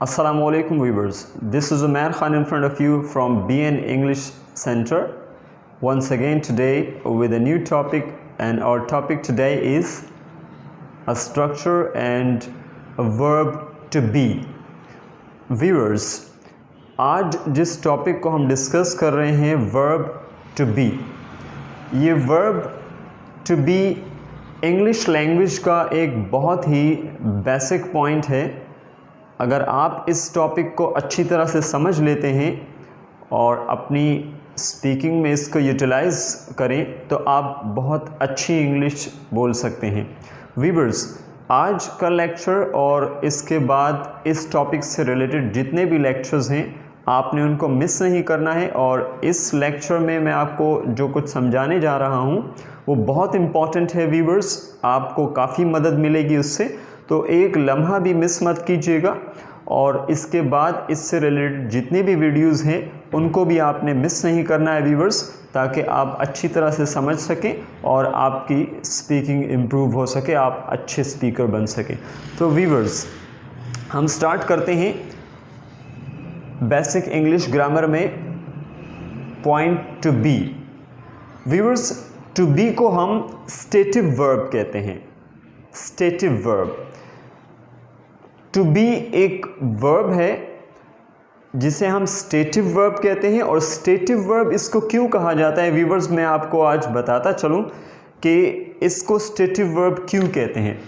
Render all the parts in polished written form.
Assalamualaikum viewers, this is Umair Khan in front of you from BN English Center once again today with a new topic, and our topic today is a structure and a verb to be. Viewers, आज जिस topic को हम discuss कर रहे हैं verb to be, ये verb to be English language का एक बहुत ही बेसिक पॉइंट है। अगर आप इस टॉपिक को अच्छी तरह से समझ लेते हैं और अपनी स्पीकिंग में इसको यूटिलाइज़ करें तो आप बहुत अच्छी इंग्लिश बोल सकते हैं। वीवर्स, आज का लेक्चर और इसके बाद इस टॉपिक से रिलेटेड जितने भी लेक्चर्स हैं आपने उनको मिस नहीं करना है, और इस लेक्चर में मैं आपको जो कुछ समझाने जा रहा हूँ वो बहुत इम्पॉर्टेंट है। वीवर्स, आपको काफ़ी मदद मिलेगी उससे, तो एक लम्हा भी मिस मत कीजिएगा। और इसके बाद इससे रिलेटेड जितनी भी वीडियोस हैं उनको भी आपने मिस नहीं करना है वीवर्स, ताकि आप अच्छी तरह से समझ सकें और आपकी स्पीकिंग इम्प्रूव हो सके, आप अच्छे स्पीकर बन सकें। तो वीवर्स, हम स्टार्ट करते हैं बेसिक इंग्लिश ग्रामर में point to be. Viewers, to be को हम स्टेटिव वर्ब कहते हैं। स्टेटिव वर्ब, टू बी एक वर्ब है जिसे हम स्टेटिव वर्ब कहते हैं। और स्टेटिव वर्ब इसको क्यों कहा जाता है वीवर्स, मैं आपको आज बताता चलूं कि इसको स्टेटिव वर्ब क्यों कहते हैं।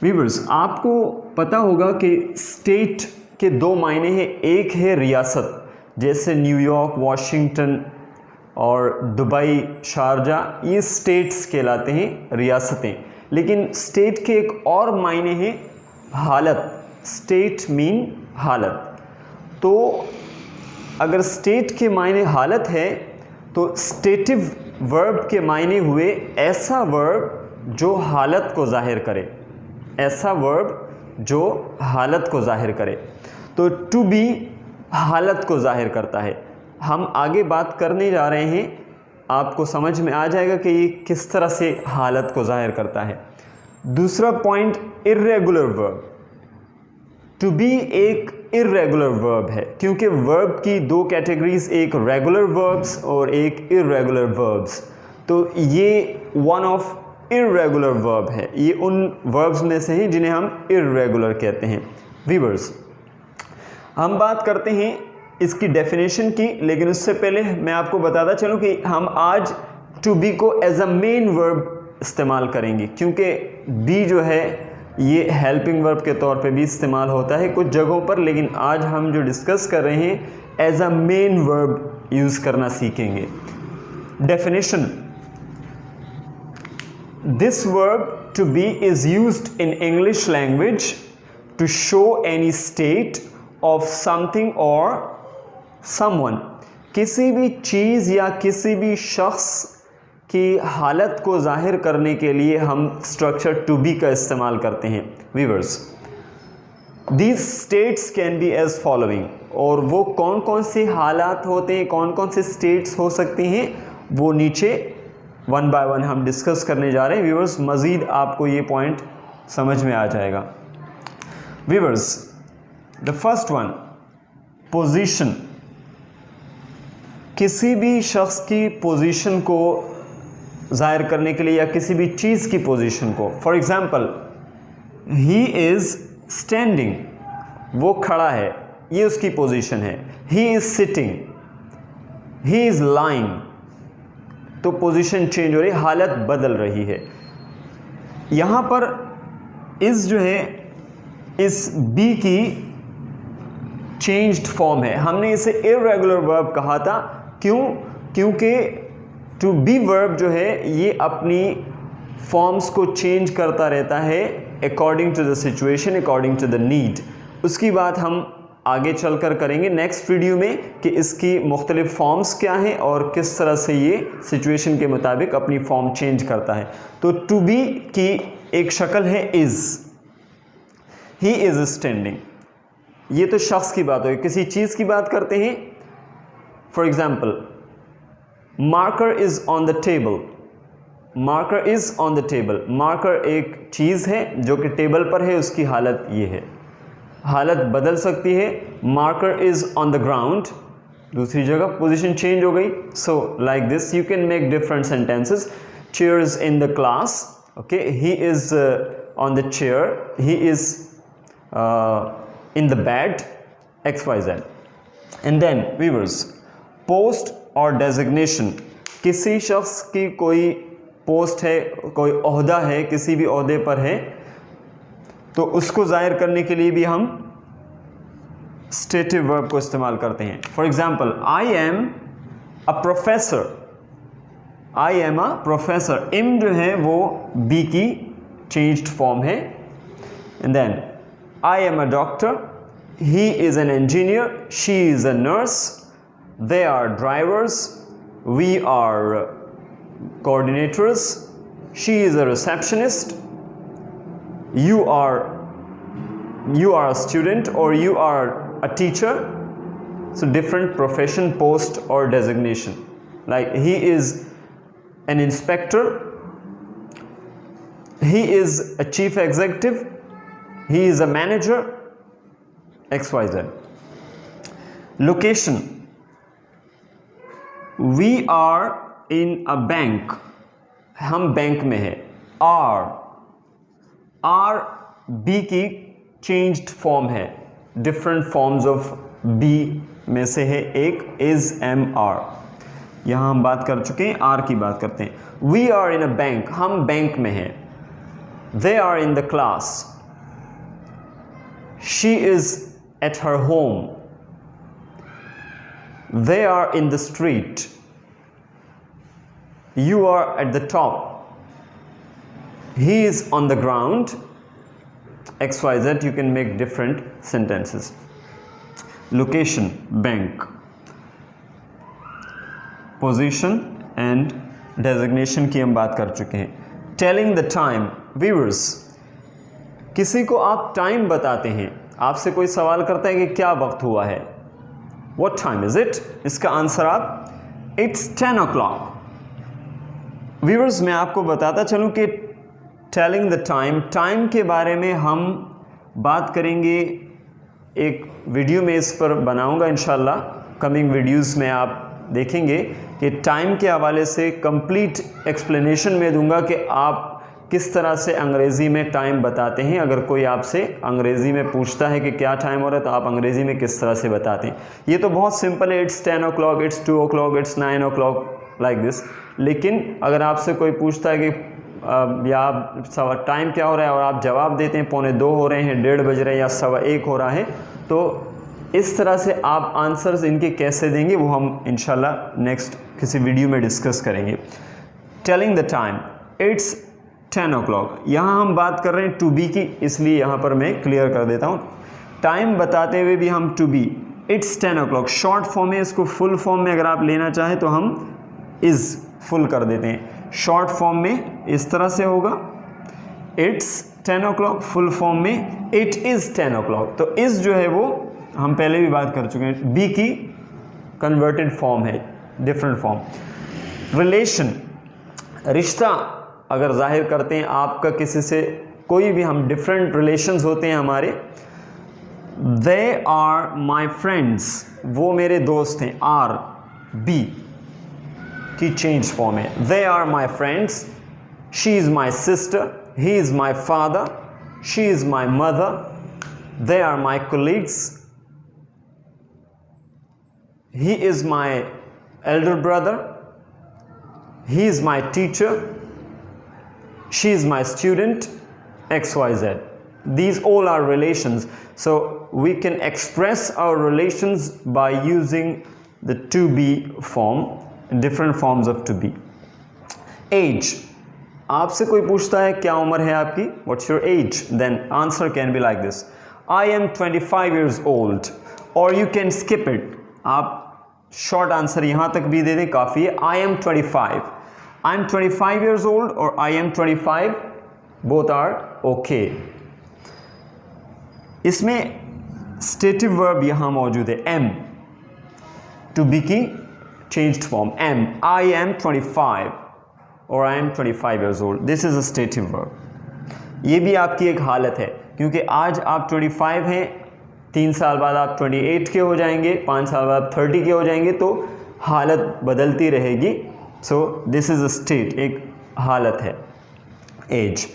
वीवर्स, आपको पता होगा कि स्टेट के दो मायने हैं। एक है रियासत, जैसे न्यूयॉर्क, वाशिंगटन और दुबई, शारजा, ये स्टेट्स कहलाते हैं, रियासतें। लेकिन स्टेट के एक और मायने हैं हालत। स्टेट मीन हालत। तो अगर स्टेट के मायने हालत है तो स्टेटिव वर्ब के मायने हुए ऐसा वर्ब जो हालत को जाहिर करे, ऐसा वर्ब जो हालत को जाहिर करे। तो टू बी हालत को जाहिर करता है। हम आगे बात करने जा रहे हैं, आपको समझ में आ जाएगा कि ये किस तरह से हालत को जाहिर करता है। दूसरा point, irregular verb. To be एक इर्रेगुलर वर्ब है, क्योंकि वर्ब की दो कैटेगरीज, एक रेगुलर वर्ब्स और एक इर्रेगुलर वर्ब्स। तो ये वन ऑफ इर्रेगुलर वर्ब है, ये उन वर्ब्स में से हैं जिन्हें हम इर्रेगुलर कहते हैं। वीवर्स, हम बात करते हैं इसकी डेफिनेशन की, लेकिन उससे पहले मैं आपको बताता चलूँ कि हम आज टू बी को एज अ मेन वर्ब इस्तेमाल करेंगे, क्योंकि बी जो है ये हेल्पिंग वर्ब के तौर पे भी इस्तेमाल होता है कुछ जगहों पर, लेकिन आज हम जो डिस्कस कर रहे हैं as a main verb use करना सीखेंगे। Definition, this verb to be is used in English language to show any state of something or someone. किसी भी चीज़ या किसी भी शख्स की हालत को जाहिर करने के लिए हम स्ट्रक्चर टू बी का इस्तेमाल करते हैं। Viewers, these states can be as following. और वो कौन कौन से हालात होते हैं, कौन कौन से स्टेट्स हो सकते हैं, वो नीचे वन बाय वन हम डिस्कस करने जा रहे हैं। वीवर्स, मज़ीद आपको ये पॉइंट समझ में आ जाएगा। Viewers, the first one, position. किसी भी शख्स की पोजीशन को ज़ाहिर करने के लिए या किसी भी चीज़ की पोजीशन को, for example, he is standing, वो खड़ा है, ये उसकी पोजीशन है। He is sitting, he is lying, तो पोजीशन चेंज हो रही, हालत बदल रही है। यहाँ पर इस जो है इस बी की चेंज्ड फॉर्म है। हमने इसे इर्रेगुलर वर्ब कहा था। क्यों? क्योंकि टू बी वर्ब जो है ये अपनी फॉर्म्स को चेंज करता रहता है according to the situation, according to the need. उसकी बात हम आगे चलकर करेंगे नेक्स्ट वीडियो में कि इसकी मुख्तलिफ फॉर्म्स क्या हैं और किस तरह से ये सिचुएशन के मुताबिक अपनी फॉर्म चेंज करता है। तो टू बी की एक शक्ल है इज़। ही इज़ स्टैंडिंग, ये तो शख्स की बात होगी। किसी चीज़ की बात करते हैं, for example, marker is on the table. Marker is on the table, marker एक चीज़ है जो कि टेबल पर है, उसकी हालत ये है। हालत बदल सकती है, marker is on the ground, दूसरी जगह पोजीशन चेंज हो गई. So like this you can make different sentences. Chair is in the class, okay, he is on the chair, he is in the bed, XYZ. And then viewers, post और designation. किसी शख्स की कोई post है, कोई ओहदा है, किसी भी ओहदे पर है, तो उसको जाहिर करने के लिए भी हम स्टेटिव वर्ब को इस्तेमाल करते हैं. For example, I am a professor, I am a professor. Am जो है वो बी की चेंज्ड फॉर्म है. And then I am a doctor, he is an engineer, she is a nurse, they are drivers, we are coordinators, she is a receptionist, you are a student or you are a teacher. So different profession, post or designation. Like he is an inspector, he is a chief executive, he is a manager, XYZ. Location, we are in a bank, हम bank में है. Are be की changed form है, different forms of B में से है एक, is, M, are. यहां हम बात कर चुके हैं, आर की बात करते हैं. We are in a bank, हम बैंक में हैं. They are in the class, she is at her home, they are in the street, you are at the top, he is on the ground, XYZ. You can make different sentences. Location, bank. Position and designation की हम बात कर चुके हैं. Telling the time, viewers, किसी को आप time बताते हैं, आपसे कोई सवाल करता है कि क्या वक्त हुआ है, what time is it? इसका आंसर आप, it's 10 o'clock. व्यूअर्स, मैं आपको बताता चलूं कि टेलिंग द टाइम, टाइम के बारे में हम बात करेंगे. एक वीडियो में इस पर बनाऊंगा इंशाल्लाह. कमिंग वीडियोस में आप देखेंगे कि टाइम के हवाले से कंप्लीट एक्सप्लेनेशन में दूंगा कि आप किस तरह से अंग्रेज़ी में टाइम बताते हैं. अगर कोई आपसे अंग्रेज़ी में पूछता है कि क्या टाइम हो रहा है, तो आप अंग्रेज़ी में किस तरह से बताते हैं. ये तो बहुत सिंपल है, it's 10 o'clock, it's 2 o'clock, it's 9 o'clock, like this. लेकिन अगर आपसे कोई पूछता है कि या टाइम क्या हो रहा है और आप जवाब देते हैं 1:45 हो रहे हैं, 1:30 बज रहे हैं या 1:15 हो रहा है, तो इस तरह से आप आंसर्स इनके कैसे देंगे वो हम इंशाल्लाह नेक्स्ट किसी वीडियो में डिस्कस करेंगे. Telling the time, it's 10 o'clock. यहाँ हम बात कर रहे हैं टू बी की, इसलिए यहाँ पर मैं क्लियर कर देता हूँ. टाइम बताते हुए भी हम to be, it's 10 o'clock. Short form है, इसको फुल फॉर्म में अगर आप लेना चाहें तो हम इज़ फुल कर देते हैं. शॉर्ट फॉर्म में इस तरह से होगा, इट्स 10 o'clock. फुल फॉर्म में इट इज़ 10 o'clock. तो इज़ जो है वो हम पहले भी बात कर चुके हैं, बी की कन्वर्टेड फॉर्म है, डिफरेंट फॉर्म. रिलेशन, रिश्ता अगर जाहिर करते हैं आपका किसी से, कोई भी, हम डिफरेंट रिलेशंस होते हैं हमारे. दे आर माई फ्रेंड्स, वो मेरे दोस्त हैं. आर बी की चेंज फॉर्म है. They are my friends, she is my sister, he is my father, she is my mother, they are my colleagues, he is my elder brother, he is my teacher, she is my student, XYZ. These all are relations. So we can express our relations by using the to be form, different forms of to be. Age. आपसे कोई पूछता है क्या उम्र है आपकी, what's your age? Then answer can be like this. I am 25 years old. Or you can skip it. आप short answer यहाँ तक भी दे दें, काफ़ी है. I am 25. I am 25 years old or I am 25, both are okay. इसमें stative verb यहाँ मौजूद है, am. To be की changed form, am. I am 25 or I am 25 years old. This is a stative verb. ये भी आपकी एक हालत है, क्योंकि आज आप 25 हैं, 3 साल बाद आप 28 के हो जाएंगे, 5 साल बाद 30 के हो जाएंगे, तो हालत बदलती रहेगी। So this is a state, एक हालत है एज।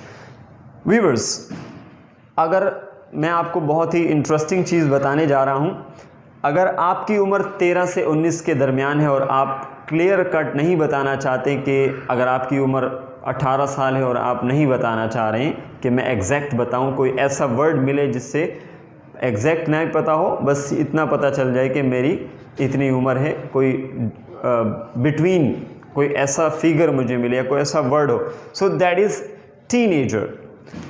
व्यूअर्स, अगर मैं आपको बहुत ही इंटरेस्टिंग चीज़ बताने जा रहा हूँ, अगर आपकी उम्र 13 से 19 के दरमियान है और आप क्लियर कट नहीं बताना चाहते कि अगर आपकी उम्र 18 साल है और आप नहीं बताना चाह रहे हैं कि मैं एग्जैक्ट बताऊं, कोई ऐसा वर्ड मिले जिससे एग्जैक्ट नहीं पता हो, बस इतना पता चल जाए कि मेरी इतनी उम्र है, कोई बिटवीन कोई ऐसा फिगर मुझे मिले या कोई ऐसा वर्ड हो, सो दैट इज़ टीनेजर।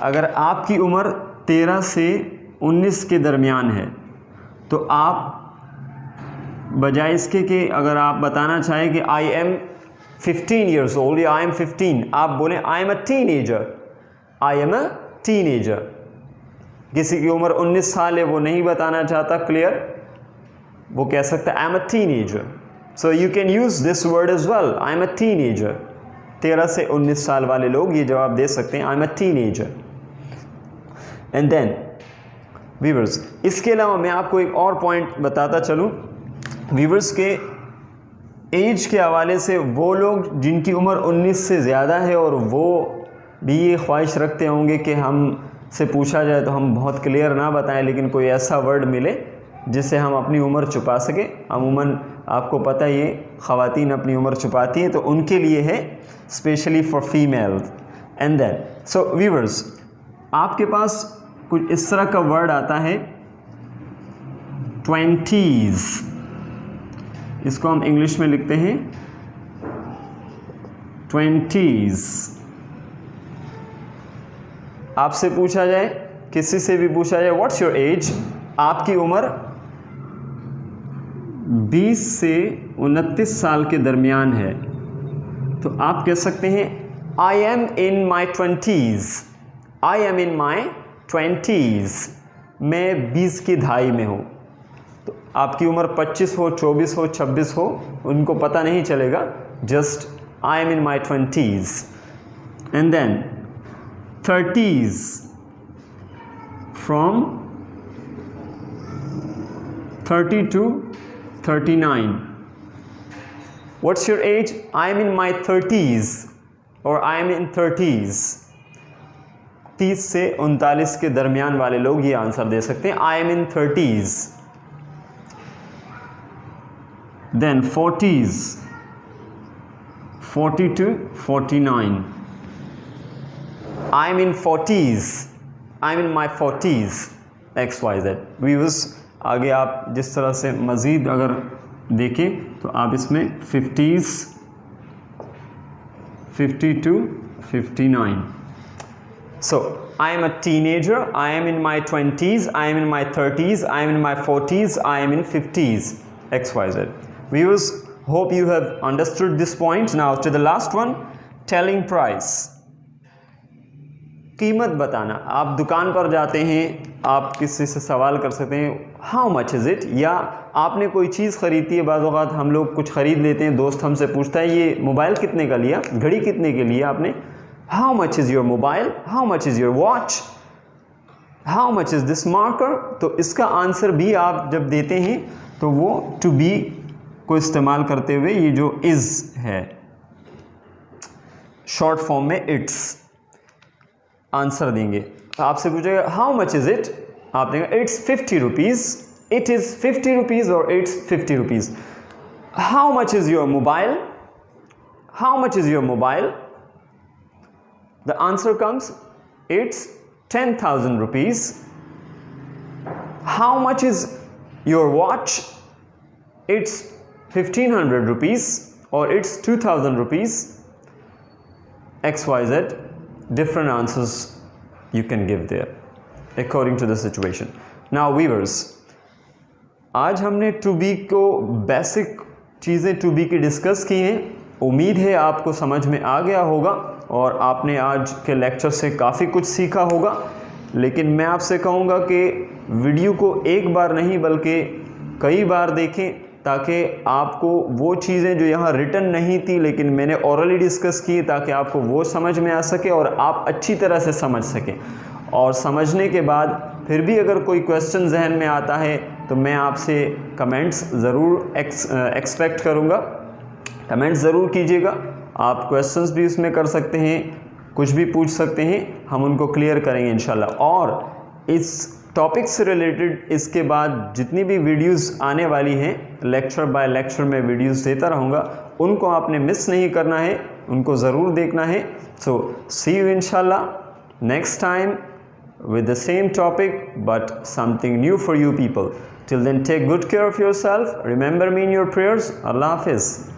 अगर आपकी उम्र 13 से 19 के दरमियान है तो आप बजाय इसके कि अगर आप बताना चाहें कि आई एम 15 ईयर्स ओल्ड या आई एम 15, आप बोलें आई am a teenager, I am a teenager. किसी की उम्र 19 साल है, वो नहीं बताना चाहता क्लियर, वो कह सकता है I am a teenager. So you can use this word as well, I am a teenager. 13 से 19 साल वाले लोग ये जवाब दे सकते हैं, I am a teenager. And then viewers, इसके अलावा मैं आपको एक और पॉइंट बताता चलूँ। व्यूअर्स के एज के हवाले से वो लोग जिनकी उम्र 19 से ज़्यादा है और वो भी ये ख्वाहिश रखते होंगे कि हम से पूछा जाए तो हम बहुत क्लियर ना बताएं, लेकिन कोई ऐसा वर्ड मिले जिससे हम अपनी उम्र छुपा सकें। अमूमन आपको पता ही है ख़वातीन अपनी उम्र छुपाती हैं, तो उनके लिए है specially for female. And then so viewers, आपके पास कुछ इस तरह का वर्ड आता है 20s, इसको हम इंग्लिश में लिखते हैं 20s। आपसे पूछा जाए, किसी से भी पूछा जाए व्हाट्स योर एज, आपकी उम्र 20 से 29 साल के दरमियान है, तो आप कह सकते हैं I am in my 20s, I am in my 20s, मैं 20 की दहाई में हूँ। तो आपकी उम्र 25 हो, 24 हो, 26 हो, उनको पता नहीं चलेगा, just I am in my 20s। And then 30s, from 30 to 39, what's your age, I am in my 30s और आई एम इन 30s। 30 से 39 के दरमियान वाले लोग ये आंसर दे सकते हैं, I am in 30s। Then 40s, 40 to 49, I am in 40s, I am in my 40s, XYZ। Viewers, आगे आप जिस तरह से मज़ीद अगर देखें तो आप इसमें 50s, 50 to 59। So, I am a teenager, I am in my 20s, I am in my 30s, I am in my 40s, I am in 50s, XYZ. Viewers, hope you have understood this point. Now to the last one, telling price. कीमत बताना। आप दुकान पर जाते हैं, आप किसी से सवाल कर सकते हैं हाउ मच इज़ इट, या आपने कोई चीज़ ख़रीदी है। बाज़ औक़ात हम लोग कुछ ख़रीद लेते हैं, दोस्त हमसे पूछता है ये मोबाइल कितने का लिया, घड़ी कितने के लिए आपने, how much is your mobile, how much is your watch, how much is this marker. तो इसका आंसर भी आप जब देते हैं तो वो टू बी को इस्तेमाल करते हुए ये जो इज़ है शॉर्ट फॉर्म में इट्स आंसर देंगे। आपसे पूछेगा हाउ मच इज़ इट, आप देंगे it's 50 rupees, it is 50 rupees और it's 50 rupees. How much is your mobile, how much is your mobile, the answer comes it's 10,000 rupees. How much is your watch, it's 1,500 rupees और it's 2,000 rupees. XYZ, different answers you can give there according to the situation. Now viewers, आज हमने to be को basic चीज़ें to be की discuss की हैं। उम्मीद है आपको समझ में आ गया होगा और आपने आज के लेक्चर से काफ़ी कुछ सीखा होगा। लेकिन मैं आपसे कहूँगा कि वीडियो को एक बार नहीं बल्कि कई बार देखें, ताकि आपको वो चीज़ें जो यहाँ रिटन नहीं थी लेकिन मैंने ओरली डिस्कस की, ताकि आपको वो समझ में आ सके और आप अच्छी तरह से समझ सकें। और समझने के बाद फिर भी अगर कोई क्वेश्चन जहन में आता है तो मैं आपसे कमेंट्स ज़रूर एक्सपेक्ट करूँगा। कमेंट्स ज़रूर कीजिएगा। आप क्वेश्चंस भी उसमें कर सकते हैं, कुछ भी पूछ सकते हैं, हम उनको क्लियर करेंगे इंशाल्लाह। और इस टॉपिक से रिलेटेड इसके बाद जितनी भी वीडियोस आने वाली हैं, लेक्चर बाय लेक्चर में वीडियोस देता रहूँगा, उनको आपने मिस नहीं करना है, उनको ज़रूर देखना है। सो सी यू इंशाल्लाह next time with the same topic but something new for you people. Till then, take good care of yourself. Remember me in your prayers. Allah Hafiz.